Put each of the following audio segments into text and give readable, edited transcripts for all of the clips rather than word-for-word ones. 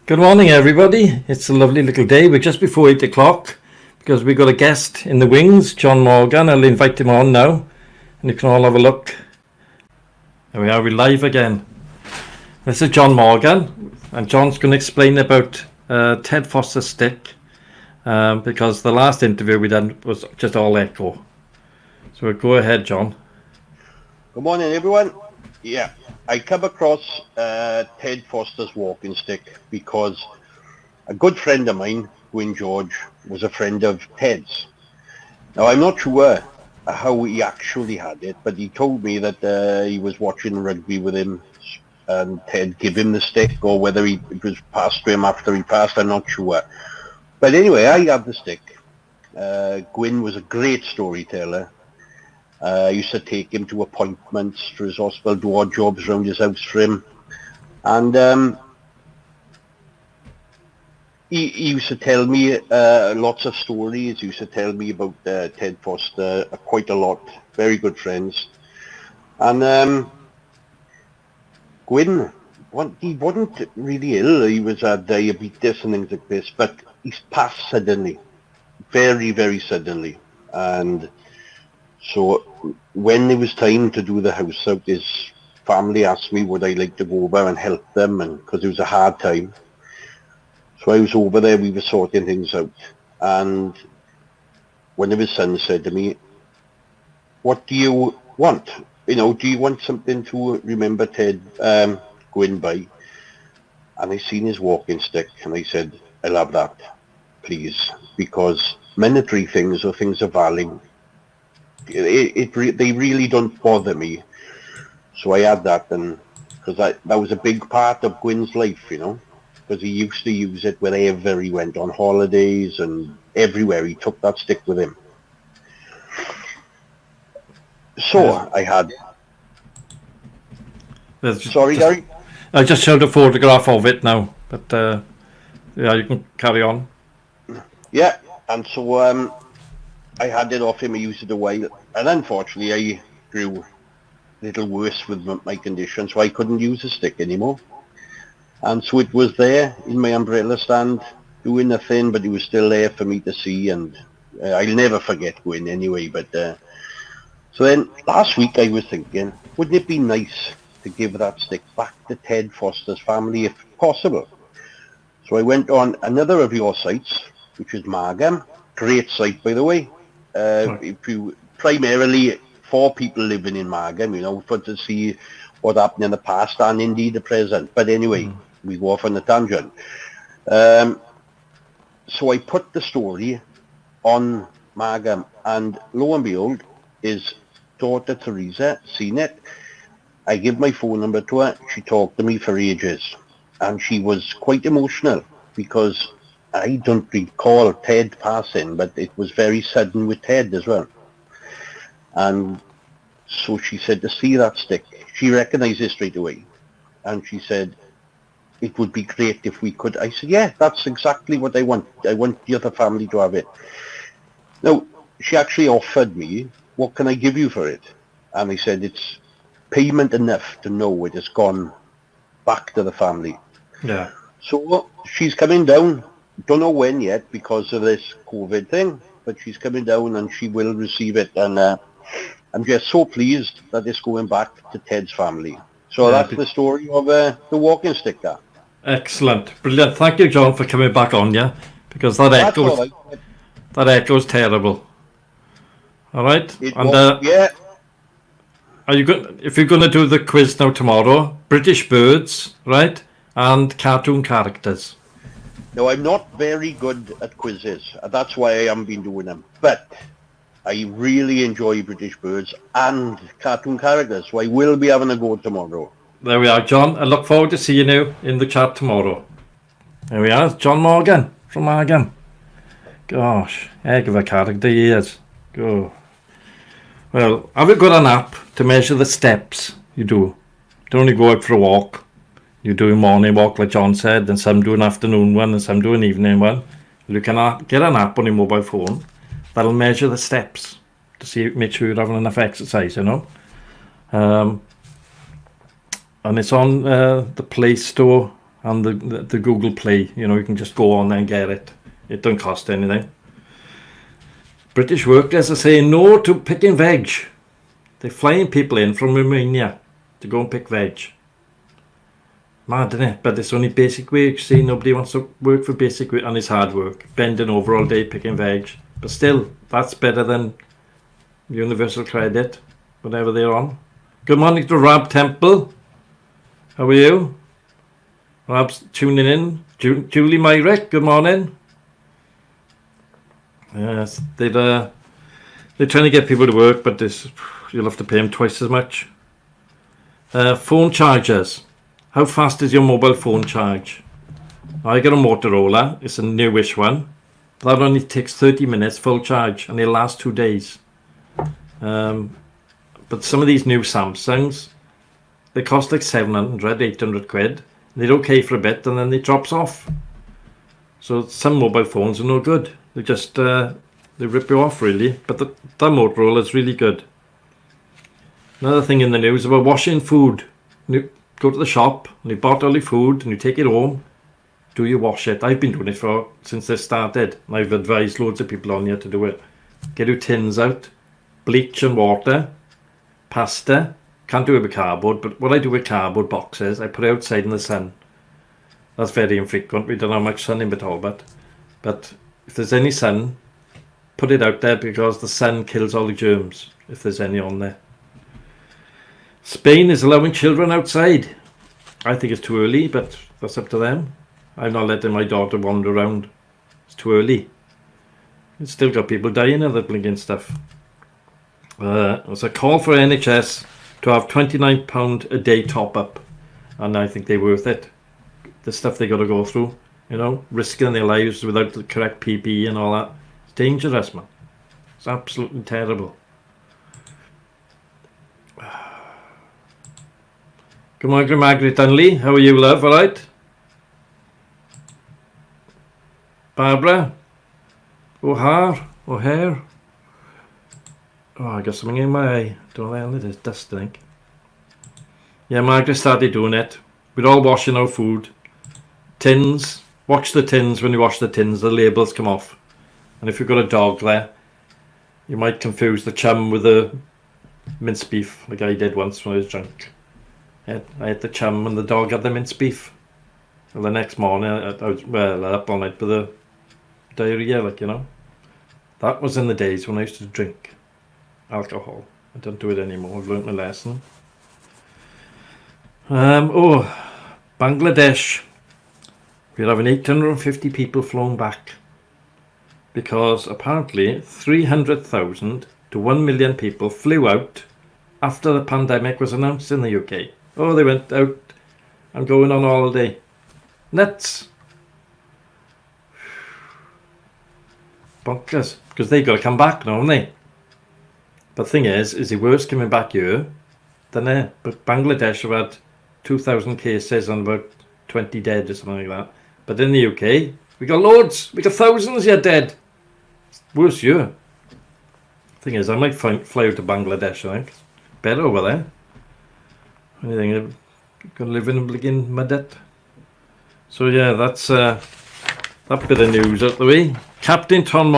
Good morning, everybody. It's a lovely little day. We're just before 8 o'clock because we've got a guest in the wings, John Morgan. I'll invite him on now and you can all have a look. There we are, we're live again. This is John Morgan, and John's going to explain about Ted Foster's stick because the last interview we done was just all echo. So go ahead, John. Good morning, everyone. Yeah, I come across Ted Foster's walking stick because a good friend of mine, Gwyn George, was a friend of Ted's. Now, I'm not sure how he actually had it, but he told me that he was watching rugby with him and Ted gave him the stick, or whether it was passed to him after he passed, I'm not sure. But anyway, I have the stick. Gwyn was a great storyteller. I used to take him to appointments for his hospital, do odd jobs around his house for him. And he used to tell me lots of stories. He used to tell me about Ted Foster quite a lot. Very good friends. And Gwyn, he wasn't really ill. He was diabetes and things like this, but he's passed suddenly. Very, very suddenly. And so when it was time to do the house out, his family asked me would I like to go over and help them, and because it was a hard time. So I was over there, we were sorting things out, and one of his sons said to me, what do you want? You know, do you want something to remember Ted Gwyn by? And I seen his walking stick, and I said, I'll have that, please, because monetary things or things of value, they really don't bother me. So I had that, and because that was a big part of Gwyn's life, you know, because he used to use it wherever he went on holidays and everywhere. He took that stick with him. So I had. Sorry, Gary. I just showed a photograph of it now, but yeah, you can carry on. Yeah, and so I had it off him. I used it a while, and unfortunately I grew a little worse with my condition, so I couldn't use the stick anymore. And so it was there in my umbrella stand, doing nothing, but it was still there for me to see, and I'll never forget Gwyn anyway. But so then last week I was thinking, wouldn't it be nice to give that stick back to Ted Foster's family if possible? So I went on another of your sites, which is Margam. Great site, by the way. If you primarily for people living in Margam, you know, for to see what happened in the past and indeed the present. But anyway, we go off on a tangent. So I put the story on Margam, and lo and behold, his daughter Teresa seen it. I give my phone number to her. She talked to me for ages, and she was quite emotional because I don't recall Ted passing, but it was very sudden with Ted as well. And so she said to see that stick, she recognized it straight away. And she said, it would be great if we could. I said, yeah, that's exactly what I want. I want the other family to have it. Now, she actually offered me, what can I give you for it? And I said, it's payment enough to know it has gone back to the family. Yeah. So she's coming down. Don't know when yet because of this COVID thing, but she's coming down and she will receive it. And I'm just so pleased that it's going back to Ted's family. So yeah, that's the story of the walking stick there. Excellent. Brilliant. Thank you, John, for coming back on, yeah? Because that echoes terrible. All right? Yeah. Are you good? If you're going to do the quiz now tomorrow, British birds, right? And cartoon characters. No, I'm not very good at quizzes. That's why I haven't been doing them. But I really enjoy British birds and cartoon characters, so I will be having a go tomorrow. There we are, John. I look forward to seeing you in the chat tomorrow. There we are, John Morgan from Margam. Gosh, heck of a character he is. Go. Well, have you got an app to measure the steps you do? Don't only go out for a walk. You do a morning walk, like John said, and some do an afternoon one, and some do an evening one. You can get an app on your mobile phone that'll measure the steps to see, make sure you're having enough exercise, you know. And it's on the Play Store and the Google Play. You know, you can just go on there and get it. It don't cost anything. British workers are saying no to picking veg. They're flying people in from Romania to go and pick veg. Mad, isn't it? But it's only basic wage. See, nobody wants to work for basic wage, and it's hard work. Bending over all day picking veg. But still, that's better than universal credit, whatever they're on. Good morning to Rab Temple. How are you? Rab's tuning in. Julie Myrick, good morning. Yes, they're trying to get people to work, but you'll have to pay them twice as much. Phone chargers. How fast is your mobile phone charge? I got a Motorola. It's a newish one. That only takes 30 minutes full charge, and it'll last 2 days. But some of these new Samsungs, they cost like 700, 800 quid. They're okay for a bit, and then it drops off. So some mobile phones are no good. They just they rip you off, really. But that Motorola is really good. Another thing in the news about washing food. You go to the shop and you bought all your food and you take it home. Do you wash it? I've been doing it since this started. And I've advised loads of people on here to do it. Get your tins out, bleach and water, pasta. Can't do it with cardboard, but what I do with cardboard boxes, I put it outside in the sun. That's very infrequent. We don't have much sun in Talbot. But if there's any sun, put it out there because the sun kills all the germs, if there's any on there. Spain is allowing children outside. I think it's too early, but that's up to them. I'm not letting my daughter wander around. It's too early. It's still got people dying of that blinking stuff. There's a call for NHS to have £29 a day top up, and I think they're worth it. The stuff they got to go through, you know, risking their lives without the correct PPE and all that. It's dangerous, man. It's absolutely terrible. Good morning, Margaret Dunley. How are you, love? All right? Barbara? O'Hare? Oh, I got something in my eye. Don't know what it is. Dust, I think. Yeah, Margaret started doing it. We're all washing our food. Tins. Watch the tins. When you wash the tins, the labels come off. And if you've got a dog there, you might confuse the chum with the minced beef, like I did once when I was drunk. I had the chum and the dog had the minced beef. And the next morning, I was up all night with the diarrhea, like, you know. That was in the days when I used to drink alcohol. I don't do it anymore. I've learnt my lesson. Bangladesh. We're having 850 people flown back because apparently 300,000 to 1 million people flew out after the pandemic was announced in the UK. Oh, they went out and going on holiday. Nuts. Bonkers. Because they got to come back now, haven't they? But the thing is it worse coming back here than there. But Bangladesh have had 2,000 cases and about 20 dead or something like that. But in the UK, we got loads. We got thousands yet dead. It's worse here. Thing is, I might fly out to Bangladesh, I think. Better over there. Anything, gonna live in a blinking mud. So yeah, that's that bit of news out the way. Captain Tom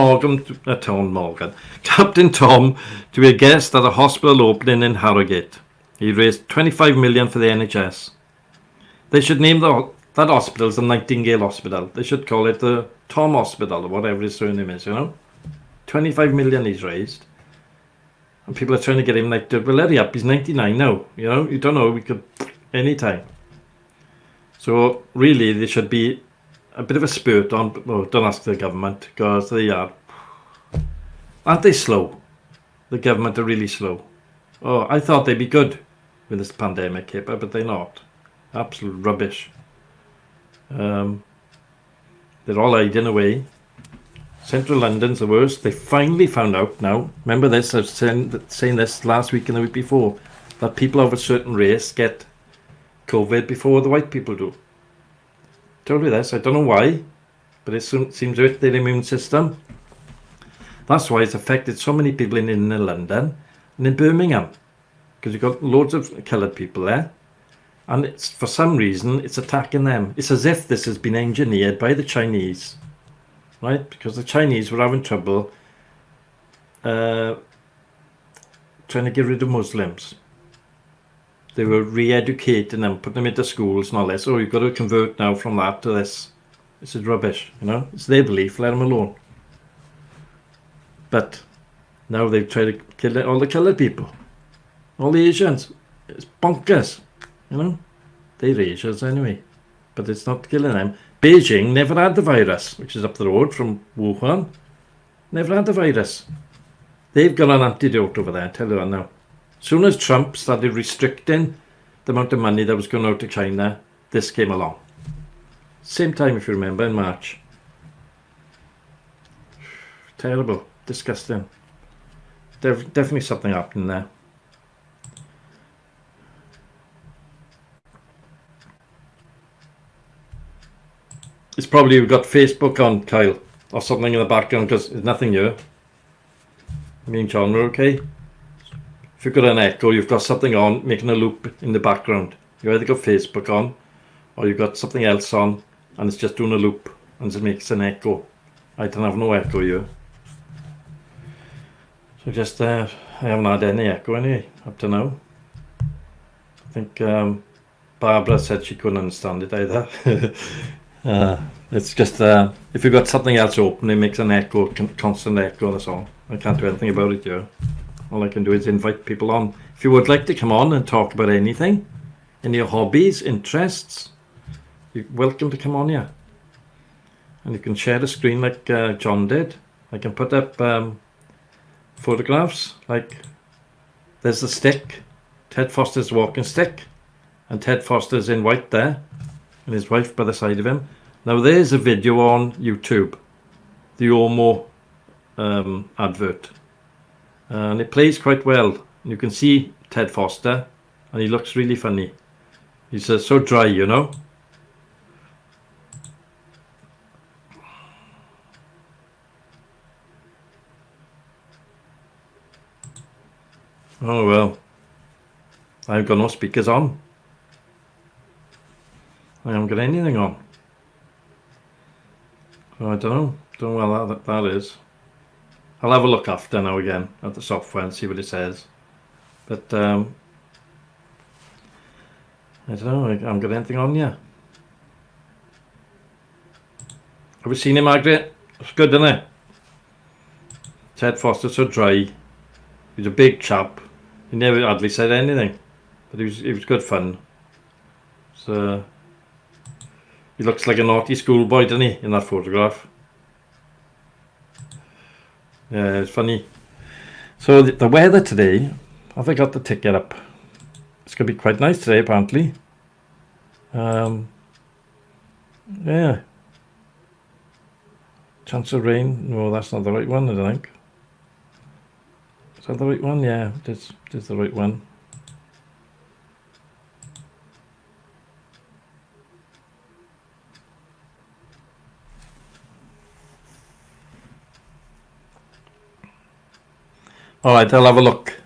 to be a guest at a hospital opening in Harrogate. He raised 25 million for the NHS. They should name that hospital the Nightingale Hospital. They should call it the Tom Hospital or whatever his surname is, you know. 25 million he's raised. And people are trying to get him knighted. Well, hurry up, he's 99 now. You know, you don't know, we could anytime. So really there should be a bit of a spurt on, well, don't ask the government because they are, aren't they slow? The government are really slow. Oh, I thought they'd be good with this pandemic hit, but they're not. Absolute rubbish. They're all hiding away. Central London's the worst. They finally found out now. Remember this, I was saying this last week and the week before, that people of a certain race get COVID before the white people do. Told you this, I don't know why, but it seems to hit their immune system. That's why it's affected so many people in inner London and in Birmingham, because you've got loads of coloured people there, And it's, for some reason, it's attacking them. It's as if this has been engineered by the Chinese, right? Because the Chinese were having trouble trying to get rid of Muslims. They were re-educating them, putting them into schools and all this. Oh, you've got to convert now from that to this. This is rubbish, you know. It's their belief, let them alone. But now they've tried to kill all the coloured people. All the Asians. It's bonkers, you know. They're Asians anyway. But it's not killing them. Beijing never had the virus, which is up the road from Wuhan. Never had the virus. They've got an antidote over there, I tell you that now. As soon as Trump started restricting the amount of money that was going out to China, this came along. Same time, if you remember, in March. Terrible. Disgusting. Definitely something happening there. It's probably you've got Facebook on, Kyle, or something in the background, because there's nothing here. Me and John are okay. If you've got an echo, you've got something on making a loop in the background. You either got Facebook on, or you've got something else on, and it's just doing a loop, and it makes an echo. I don't have no echo here. So just, I haven't had any echo anyway, up to now. I think Barbara said she couldn't understand it either. It's just, if you've got something else open, it makes an echo, constant echo, that's all. I can't do anything about it here. All I can do is invite people on. If you would like to come on and talk about anything, any of your hobbies, interests, you're welcome to come on here. And you can share the screen like John did. I can put up photographs, like there's the stick, Ted Foster's walking stick, and Ted Foster's in white there, and his wife by the side of him. Now there's a video on YouTube, the Omo advert, and it plays quite well. You can see Ted Foster, and he looks really funny. He's so dry, you know. Oh well, I've got no speakers on. I haven't got anything on. So I don't know what that is. I'll have a look after now again at the software and see what it says. But I don't know, I haven't got anything on yet. Have you seen him, Margaret? It's good, isn't it? Ted Foster's so dry. He's a big chap. He never hardly said anything, but he was good fun. So he looks like a naughty schoolboy, doesn't he, in that photograph? Yeah, it's funny. So the weather today, have I got the ticket up? It's going to be quite nice today, apparently. Yeah. Chance of rain? No, that's not the right one, I don't think. Is that the right one? Yeah, it is the right one. Alright, I'll have a look.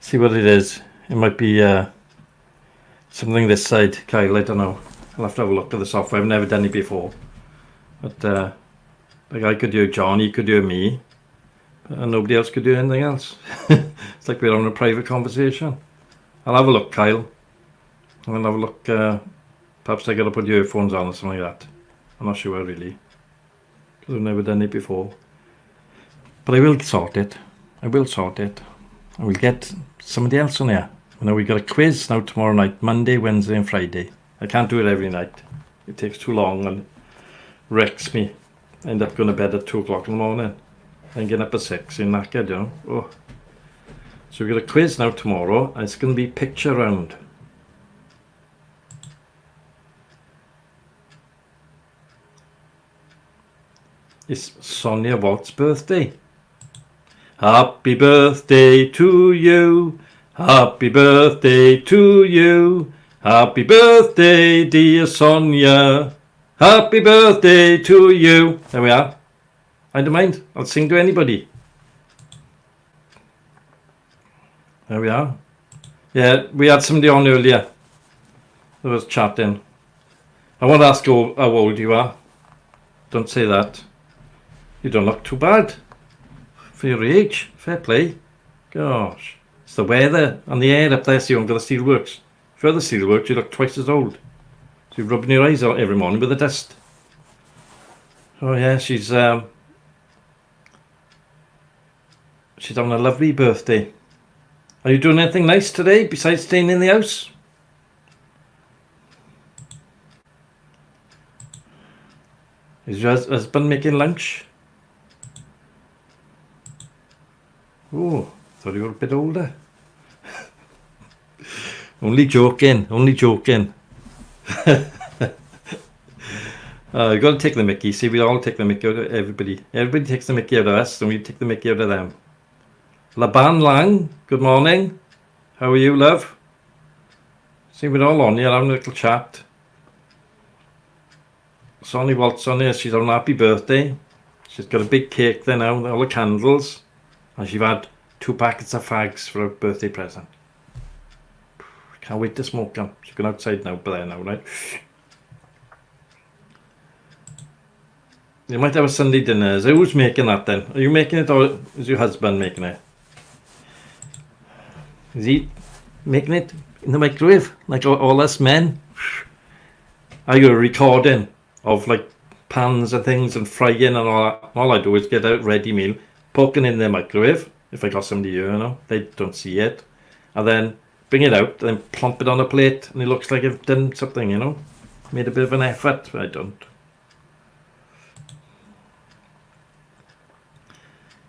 See what it is. It might be something this side, Kyle, I don't know. I'll have to have a look at the software. I've never done it before. But like I could do John, he could do me. And nobody else could do anything else. It's like we're having a private conversation. I'll have a look, Kyle. I'll have a look. Perhaps I got to put earphones on or something like that. I'm not sure really. Because I've never done it before. But I will sort it. I will sort it. I will get somebody else on here. You know, we got a quiz now tomorrow night, Monday, Wednesday and Friday. I can't do it every night. It takes too long and wrecks me. I end up going to bed at 2 o'clock in the morning. And getting up at 6 in knackered, you know. Oh. So we got a quiz now tomorrow, and it's going to be picture round. It's Sonia Walt's birthday. Happy birthday to you. Happy birthday to you. Happy birthday, dear Sonia. Happy birthday to you. There we are. I don't mind. I'll sing to anybody. There we are. Yeah, we had somebody on earlier. They was chatting. I won't ask how old you are. Don't say that. You don't look too bad for your age. Fair play. Gosh. It's the weather and the air up there, so you don't get the steelworks. If you're the steelworks, you look twice as old. So you're rubbing your eyes out every morning with the dust. Oh yeah, she's having a lovely birthday. Are you doing anything nice today besides staying in the house? Is your husband making lunch? Oh, thought you were a bit older. Only joking, only joking. You've got to take the mickey. See, we all take the mickey out of everybody. Everybody takes the mickey out of us, and we take the mickey out of them. Laban Lang, good morning. How are you, love? See, we're all on here having a little chat. Sonny Walt's on here. She's on happy birthday. She's got a big cake there now, all the candles. And she's had 2 packets of fags for her birthday present. Can't wait to smoke them. She's going outside now, but there now, right? You might have a Sunday dinner. So who's making that then? Are you making it, or is your husband making it? Is he making it in the microwave like all us men? I got a recording of like pans and things and frying and all that. All I do is get a ready meal, poking in the microwave. If I got somebody here, you know, they don't see it, and then bring it out, and then plump it on a plate, and it looks like I've done something, you know, made a bit of an effort. But I don't.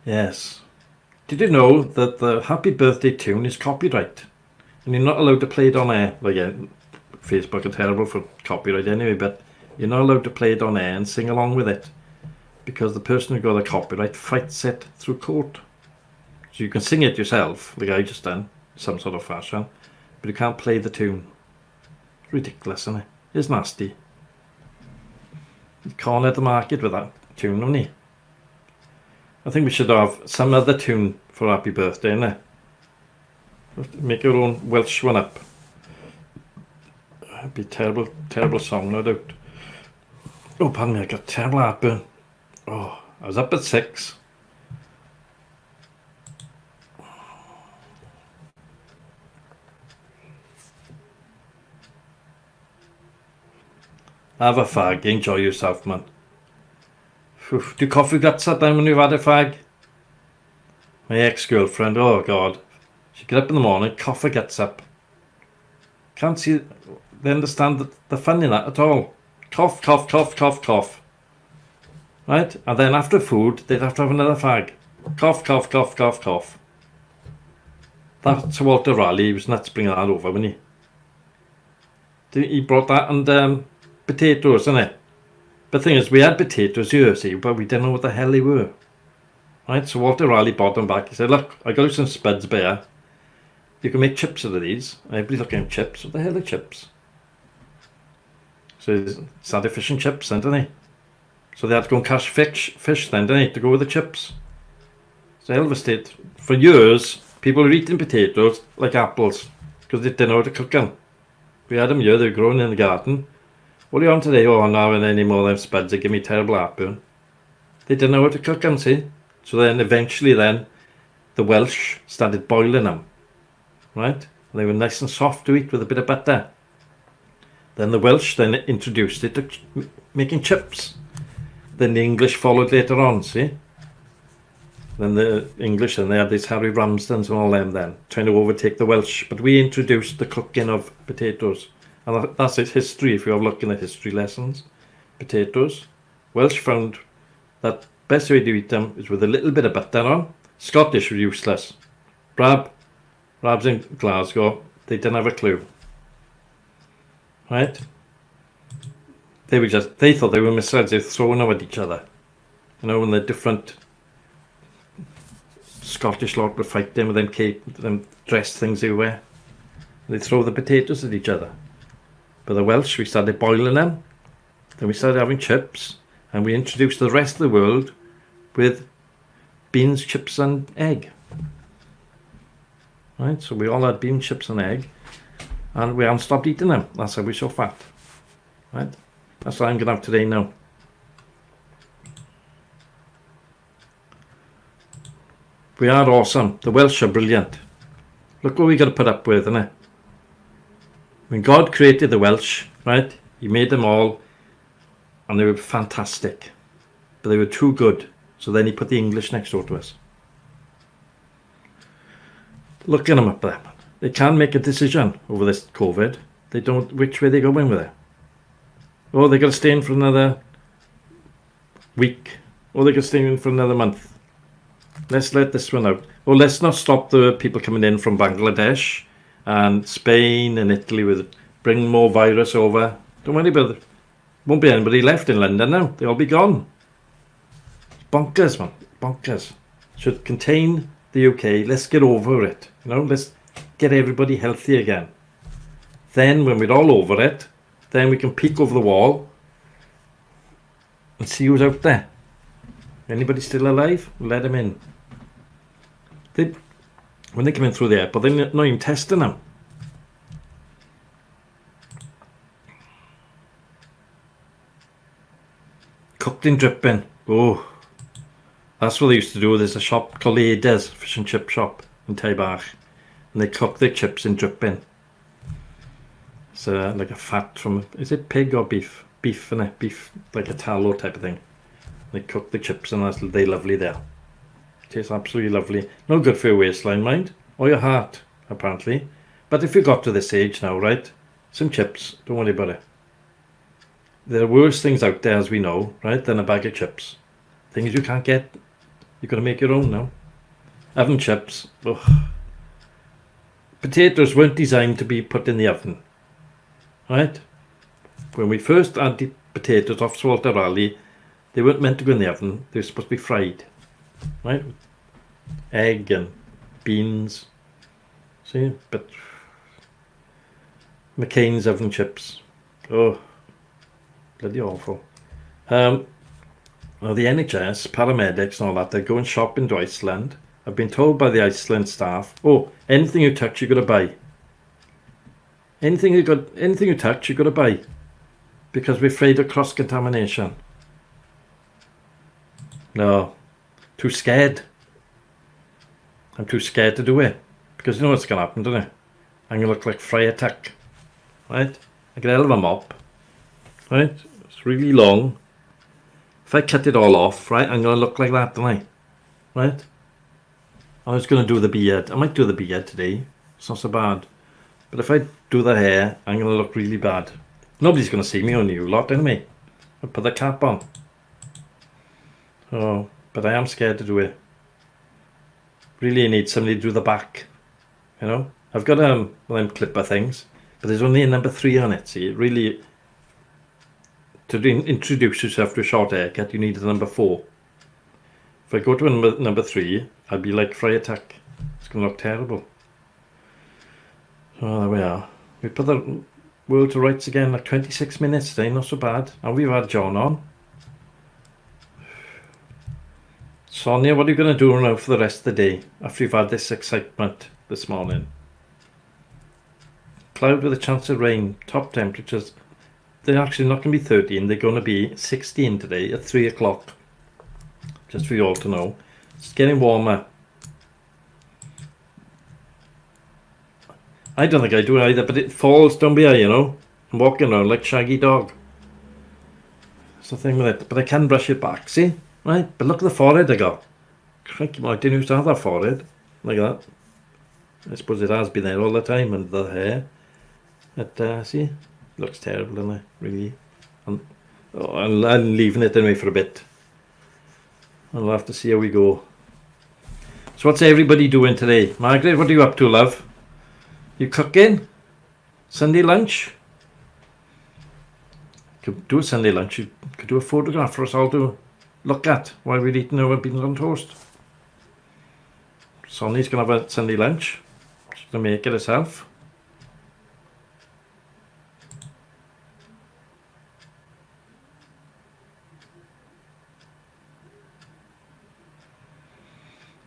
Yes. Did you know that the happy birthday tune is copyright? And you're not allowed to play it on air. Well, yeah, Facebook are terrible for copyright anyway, but you're not allowed to play it on air and sing along with it, because the person who got the copyright fights it through court. So you can sing it yourself, like I just done, some sort of fashion, but you can't play the tune. It's ridiculous, isn't it? It's nasty. You cornered the market with that tune, haven't you? I think we should have some other tune for happy birthday, innit? Make your own Welsh one up. It'd be terrible, terrible song, no doubt. Oh, pardon me, I got terrible heartburn. Oh, I was up at 6. Have a fag, enjoy yourself, man. Do coffee guts at time when you've had a fag? My ex-girlfriend, oh God. She'd get up in the morning, cough her guts up. Can't see, they understand the fun in that at all. Cough, cough, cough, cough, cough. Right? And then after food, they'd have to have another fag. Cough, cough, cough, cough, cough. That's Walter Raleigh, he was nuts bringing that over, wasn't he? He brought that and potatoes, isn't it? But the thing is, we had potatoes here, see, but we didn't know what the hell they were. Right, so Walter Raleigh brought them back. He said, look, I got you some spuds bear. You can make chips out of these. Everybody's looking at chips. What the hell are chips? So it's had fish and chips then, didn't they? So they had to go and catch fish then, didn't they, to go with the chips. It's a hell of a state. For years, people were eating potatoes like apples because they didn't know how to cook them. We had them here, they were growing in the garden. What are you on today? Oh, I'm not having any more of them spuds. They give me terrible heartburn. They didn't know how to cook them, see? So then eventually then, the Welsh started boiling them. Right? They were nice and soft to eat with a bit of butter. Then the Welsh then introduced it to making chips. Then the English followed later on, see? Then the English, and they had these Harry Ramsdens and all them then, trying to overtake the Welsh. But we introduced the cooking of potatoes. And that's its history, if you're looking at history lessons. Potatoes. Welsh found that best way to eat them is with a little bit of butter on. Scottish were useless. Rabs in Glasgow, they didn't have a clue. Right? They thought they were misled. They were throwing them at each other. You know, when the different Scottish lot would fight them with them dress things they wear. They throw the potatoes at each other. But the Welsh, we started boiling them. Then we started having chips. And we introduced the rest of the world with beans, chips and egg. Right, so we all had beans, chips and egg. And we haven't stopped eating them. That's how we're so fat. Right? That's what I'm going to have today now. We are awesome. The Welsh are brilliant. Look what we got to put up with, innit? When God created the Welsh, right? He made them all, and they were fantastic. But they were too good. So then he put the English next door to us. Look at them up there. They can't make a decision over this COVID. They don't. Which way they going with it? Oh, they got to stay in for another week. Or they got to stay in for another month. Let's let this one out. Oh, let's not stop the people coming in from Bangladesh and Spain and Italy with bring more virus over. Don't worry about it. Won't be anybody left in London now. They'll all be gone. Bonkers, man. Bonkers. Should contain the UK. Let's get over it. You know, let's get everybody healthy again. Then when we're all over it, then we can peek over the wall and see who's out there. Anybody still alive? Let them in. When they come in through the airport, they're not even testing them. Cooked in dripping. Oh, that's what they used to do. There's a shop called Ada's fish and chip shop in Taibach, and they cook their chips in dripping. It's like a fat from, is it pig or beef? Beef, innit? Beef, like a tallow type of thing. They cook the chips and they're lovely there. Tastes absolutely lovely. No good for your waistline, mind, or your heart, apparently. But if you got to this age now, right, some chips, don't worry about it. There are worse things out there, as we know, right, than a bag of chips. Things you can't get, you've got to make your own now. Oven chips, ugh. Potatoes weren't designed to be put in the oven, right? When we first had the potatoes off Salter Rally, they weren't meant to go in the oven. They were supposed to be fried, right? Egg and beans. See, but McCain's oven chips. Oh, bloody awful. Well, the NHS, paramedics and all that, they're going shopping to Iceland. I've been told by the Iceland staff, oh, anything you touch, you've got to buy. Anything you touch, you've got to buy. Because we're afraid of cross-contamination. No, too scared. I'm too scared to do it. Because you know what's going to happen, don't it? I'm going to look like Friar Tuck. Right? I get a hell of a mop. Right? It's really long. If I cut it all off, right, I'm going to look like that, don't I? Right? I was going to do the beard. I might do the beard today. It's not so bad. But if I do the hair, I'm going to look really bad. Nobody's going to see me, only you lot, anyway. I'll put the cap on. Oh, but I am scared to do it. Really need somebody to do the back. You know? I've got them clipper things, but there's only a number 3 on it. See, really, to introduce yourself to a short haircut, you need a number 4. If I go to a number 3, I'll be like Friar Tuck. It's going to look terrible. So there we are. We put the world to rights again, like 26 minutes today, not so bad. And we've had John on. Sonia, what are you going to do now for the rest of the day after you've had this excitement this morning? Cloud with a chance of rain, top temperatures. They're actually not going to be 13, they're going to be 16 today at 3 o'clock. Just for you all to know. It's getting warmer. I don't think I do either, but it falls down behind, you know. I'm walking around like Shaggy Dog. That's the thing with it. But I can brush it back, see? Right? But look at the forehead I got. Crikey, I didn't used to have that forehead. Like that. I suppose it has been there all the time, and the hair. But, see? Looks terrible, doesn't it? Really. I'm leaving it anyway for a bit. I'll have to see how we go. So what's everybody doing today? Margaret, what are you up to, love? You cooking? Sunday lunch? Could do a Sunday lunch. You could do a photograph for us all to look at while we're eating our beans on toast. Sonny's going to have a Sunday lunch. She's going to make it herself.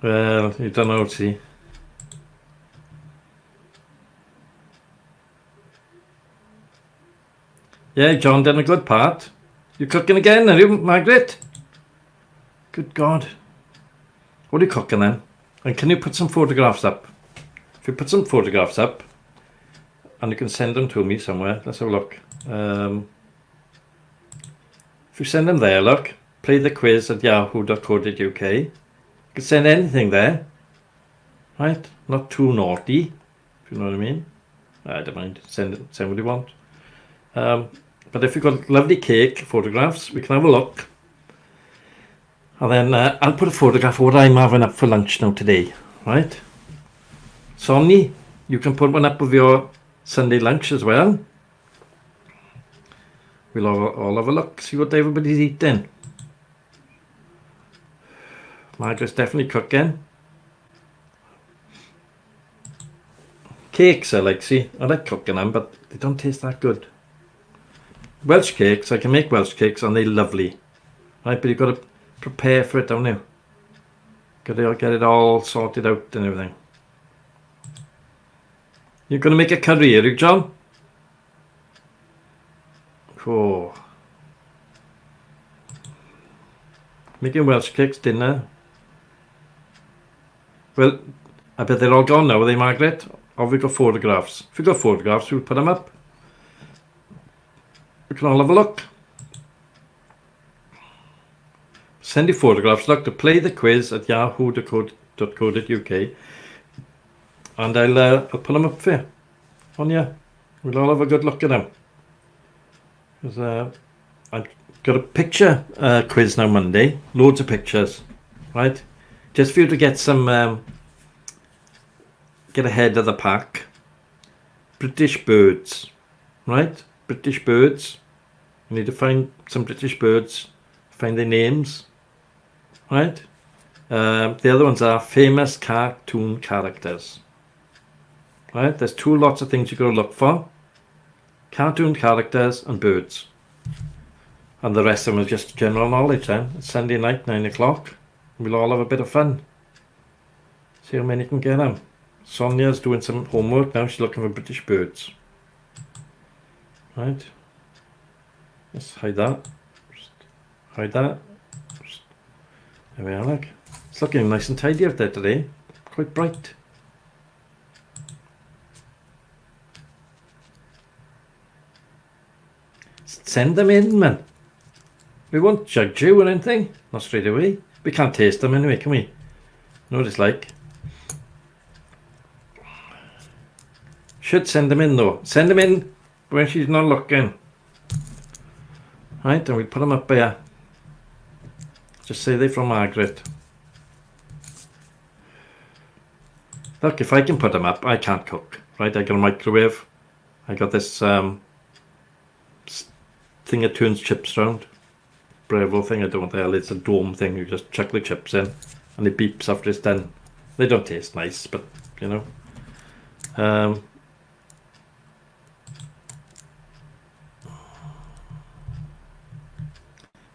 Well, you don't know, see. Yeah, John done a good part. You cooking again, are you, Margaret? Good God. What are you cooking then? And can you put some photographs up? If you put some photographs up, and you can send them to me somewhere. Let's have a look. If you send them there, look. Play the quiz at yahoo.co.uk. You can send anything there. Right? Not too naughty, if you know what I mean. I don't mind. Send what you want. But if you've got lovely cake photographs, we can have a look. And then I'll put a photograph of what I'm having up for lunch now today. Right? Sonny, you can put one up of your Sunday lunch as well. We'll all have a look, see what everybody's eating. Margaret's definitely cooking. Cakes I like, see. I like cooking them, but they don't taste that good. Welsh cakes, I can make Welsh cakes and they're lovely. Right, but you've got to prepare for it, don't you? Got to get it all sorted out and everything. You're going to make a curry, are you, John? Oh. Making Welsh cakes dinner. Well, I bet they're all gone now, are they, Margaret? Or have we got photographs? If we've got photographs, we'll put them up. We can all have a look. Send your photographs, look, to play the quiz at yahoo.co.uk, and I'll put them up for you. On you. We'll all have a good look at them. Because I've got a picture quiz now Monday. Loads of pictures. Right? Just for you to get some, get ahead of the pack. British birds. Right? British birds. You need to find some British birds. Find their names. Right? The other ones are famous cartoon characters. Right? There's two lots of things you've got to look for. Cartoon characters and birds. And the rest of them is just general knowledge then. It's Sunday night, 9 o'clock. We'll all have a bit of fun. See how many can get them. Sonia's doing some homework now. She's looking for British birds. Right. Let's hide that. Hide that. There we are, look. It's looking nice and tidy out there today. Quite bright. Send them in, man. We won't judge you or anything. Not straight away. We can't taste them anyway, can we? Know what it's like. Should send them in though. Send them in when she's not looking. Right, and we'll put them up there. Just say they're from Margaret. Look, if I can put them up, I can't cook. Right, I got a microwave. I got this thing that turns chips round. Bravo thing, I don't know what the hell, it's a dome thing. You just chuck the chips in and it beeps after it's done. They don't taste nice, but you know.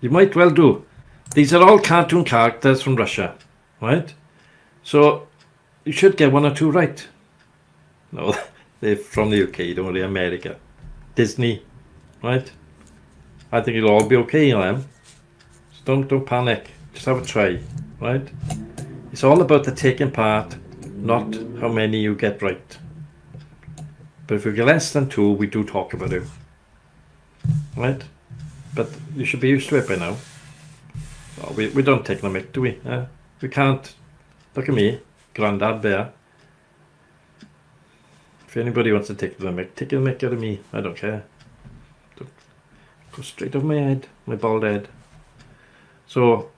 You might well do. These are all cartoon characters from Russia, right? So you should get one or two right. No, they're from the UK, don't worry, America. Disney, right? I think it'll all be okay, you know. So don't panic. Just have a try, right? It's all about the taking part, not how many you get right. But if you get less than 2, we do talk about it, right? But you should be used to it by now. Oh, we don't take the mick, do we? We can't. Look at me, Grandad there. If anybody wants to take the mick out of me. I don't care. Don't go straight over my head, my bald head. So,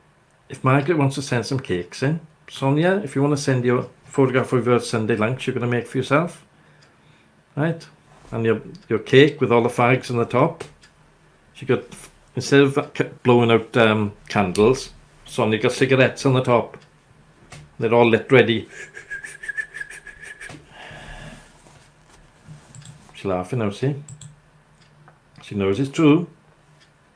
if Margaret wants to send some cakes in, Sonia, if you want to send your photograph of your Sunday lunch you're going to make for yourself, right? And your cake with all the fags on the top. She got, instead of blowing out candles, Sonia got cigarettes on the top. They're all lit ready. She's laughing now, see? She knows it's true.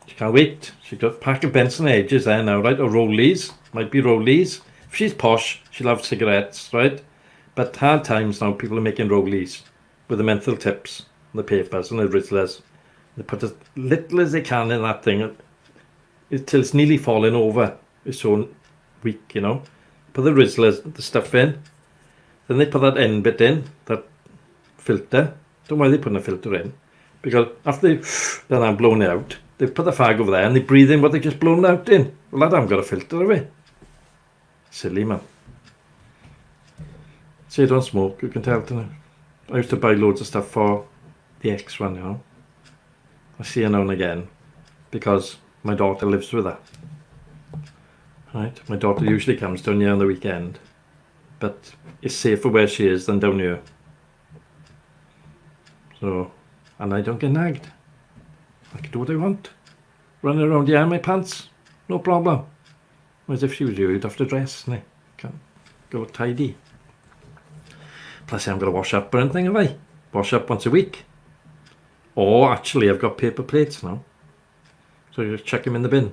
She can't wait. She got a pack of Benson Hedges there now, right? Or Rollies. Might be Rollies. If she's posh, she'll have cigarettes, right? But hard times now, people are making Rollies with the menthol tips, and the papers, and the Rizzlers. They put as little as they can in that thing till it's nearly falling over. It's so weak, you know. Put the Rizzlers, the stuff in. Then they put that end bit in, that filter. Don't know why they're putting a filter in. Because after they've blown it out, they put the fag over there and they breathe in what they just blown out in. Well, that haven't got a filter of it. Silly, man. See, I don't smoke, you can tell, don't I used to buy loads of stuff for the X1, you know. I see her now and again because my daughter lives with her. Right, my daughter usually comes down here on the weekend, but it's safer where she is than down here. So, and I don't get nagged. I can do what I want. Running around here in my pants, no problem. Whereas if she was you, you'd have to dress, and can't go tidy. Plus, I haven't got to wash up or anything, have I? Wash up once a week. Or actually, I've got paper plates now. So you just chuck them in the bin.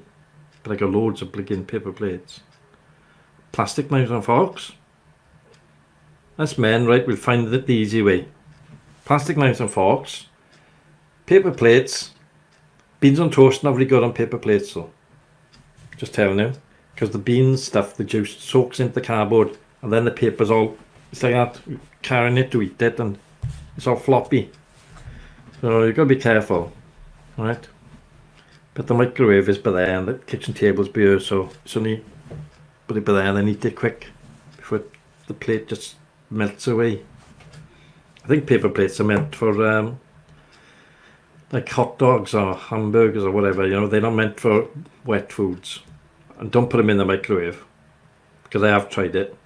But I got loads of blinking paper plates. Plastic knives and forks. Us men, right, we'll find the easy way. Plastic knives and forks. Paper plates. Beans on toast, not very good on paper plates, so. Just telling you. Because the beans stuff, the juice soaks into the cardboard. And then the paper's all, it's like that, carrying it to eat it, and it's all floppy. So you've got to be careful. Right? But the microwave is by there and the kitchen table's by here, so it's only put it by there and then eat it quick before the plate just melts away. I think paper plates are meant for like hot dogs or hamburgers or whatever, you know, they're not meant for wet foods. And don't put them in the microwave, because I have tried it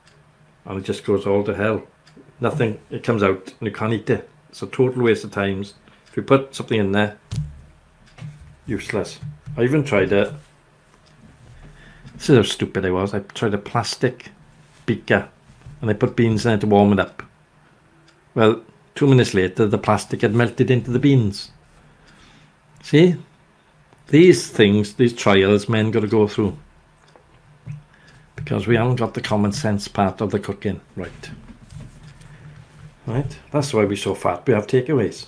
and it just goes all to hell. Nothing, it comes out and you can't eat it. It's a total waste of time. If you put something in there, useless. I even tried it. This is how stupid I was. I tried a plastic beaker and I put beans in it to warm it up. Well, 2 minutes later the plastic had melted into the beans. See? These things, these trials men got to go through. Because we haven't got the common sense part of the cooking right. Right? That's why we're so fat. We have takeaways.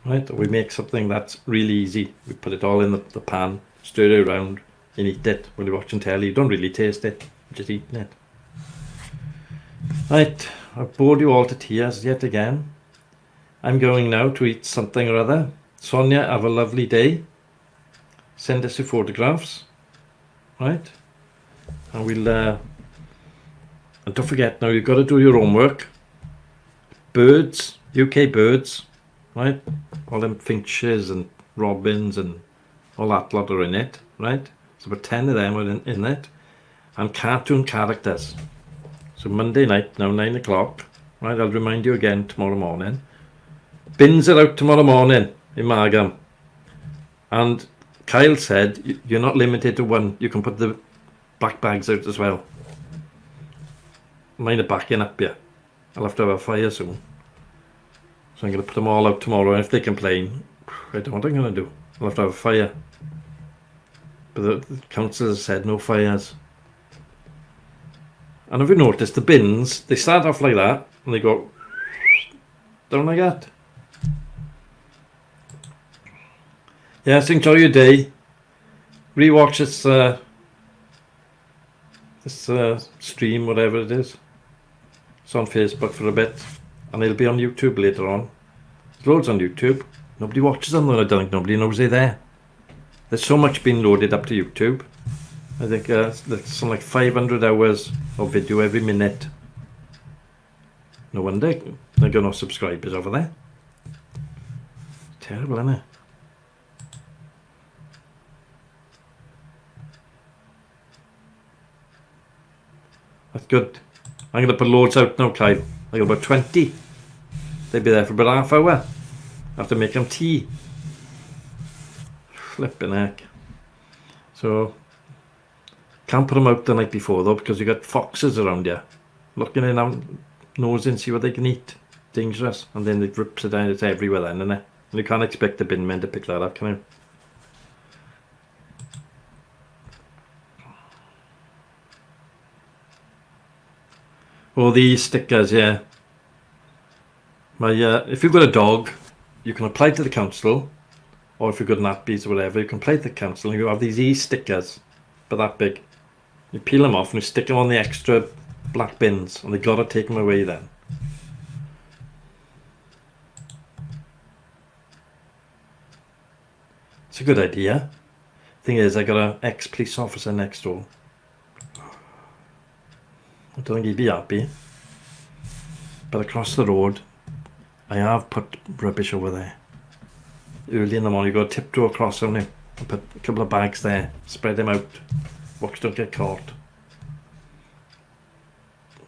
Right? We make something that's really easy. We put it all in the pan, stir it around, and eat it. When you're watching telly, you don't really taste it. You're just eating it. Right, I've bored you all to tears yet again. I'm going now to eat something or other. Sonia, have a lovely day. Send us your photographs. Right? And we'll... and don't forget, now you've got to do your homework. Birds, UK birds. Right? All them finches and robins and all that lot are in it, right? So about 10 of them are in it. And cartoon characters. So Monday night, now 9 o'clock, right? I'll remind you again tomorrow morning. Bins are out tomorrow morning in Margam. And Kyle said, you're not limited to one. You can put the black bags out as well. Mine are backing up here. I'll have to have a fire soon. So I'm going to put them all out tomorrow, and if they complain, I don't know what I'm going to do. I'll have to have a fire. But the council has said no fires. And have you noticed the bins, they start off like that, and they go down like that. Yes, enjoy your day. Rewatch this stream, whatever it is. It's on Facebook for a bit. And it'll be on YouTube later on. There's loads on YouTube. Nobody watches them though. I don't think nobody knows they're there. There's so much being loaded up to YouTube. I think there's something like 500 hours of video every minute. No wonder they've got no subscribers over there. Terrible, isn't it? That's good. I'm going to put loads out now, Clive. I got about 20. They'll be there for about half hour. I have to make them tea. Flipping heck. So, can't put them out the night before though, because you got foxes around here. Looking in and nosing, see what they can eat. Dangerous. And then it rips it down, it's everywhere then, isn't it? And you can't expect the bin men to pick that up, can you? Oh, these stickers, yeah. My if you've got a dog, you can apply to the council or if you've got nappies or whatever, you can play the council and you have these e-stickers, but that big. You peel them off and you stick them on the extra black bins, and they've got to take them away then. It's a good idea. Thing is, I got an ex-police officer next door. I don't think he'd be happy. But across the road, I have put rubbish over there. Early in the morning, you got to tiptoe across on him and put a couple of bags there, spread them out. Bucks don't get caught.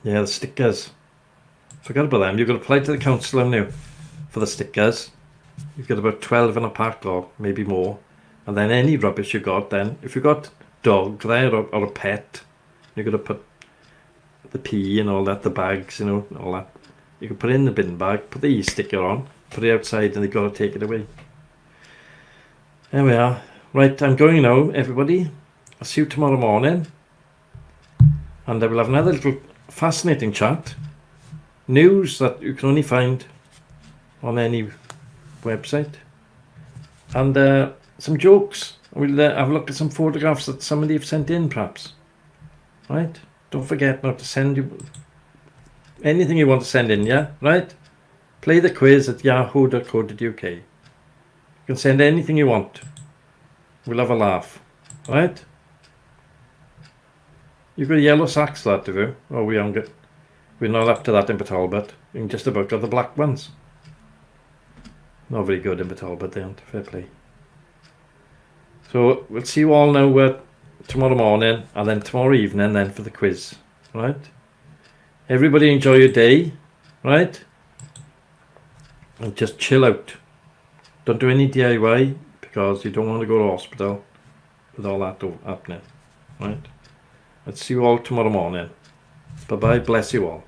Yeah, the stickers. Forget about them. You've got to apply to the council now for the stickers. You've got about 12 in a pack or maybe more. And then any rubbish you got then, if you've got dog there or a pet, you've got to put the pee and all that, the bags, you know, all that. You can put it in the bin bag, put the e-sticker on, put it outside, and they've got to take it away. There we are. Right, I'm going now, everybody. I'll see you tomorrow morning. And I will have another little fascinating chat. News that you can only find on any website. And some jokes. We'll have a look at some photographs that somebody have sent in, perhaps. Right? Don't forget not to send you anything you want to send in, yeah? Right? Play the quiz at yahoo.co.uk. You can send anything you want. We'll have a laugh. Right? You've got yellow sacks, that, have you? Oh, we haven't got... We're not up to that in Talbot. We can just about got the black ones. Not very good in Talbot, they aren't. Fair play. So, we'll see you all now tomorrow morning, and then tomorrow evening, then for the quiz. Right? Everybody enjoy your day. Right? And just chill out. Don't do any DIY, because you don't want to go to hospital with all that happening. Right? Let's see you all tomorrow morning. Bye-bye. Bless you all.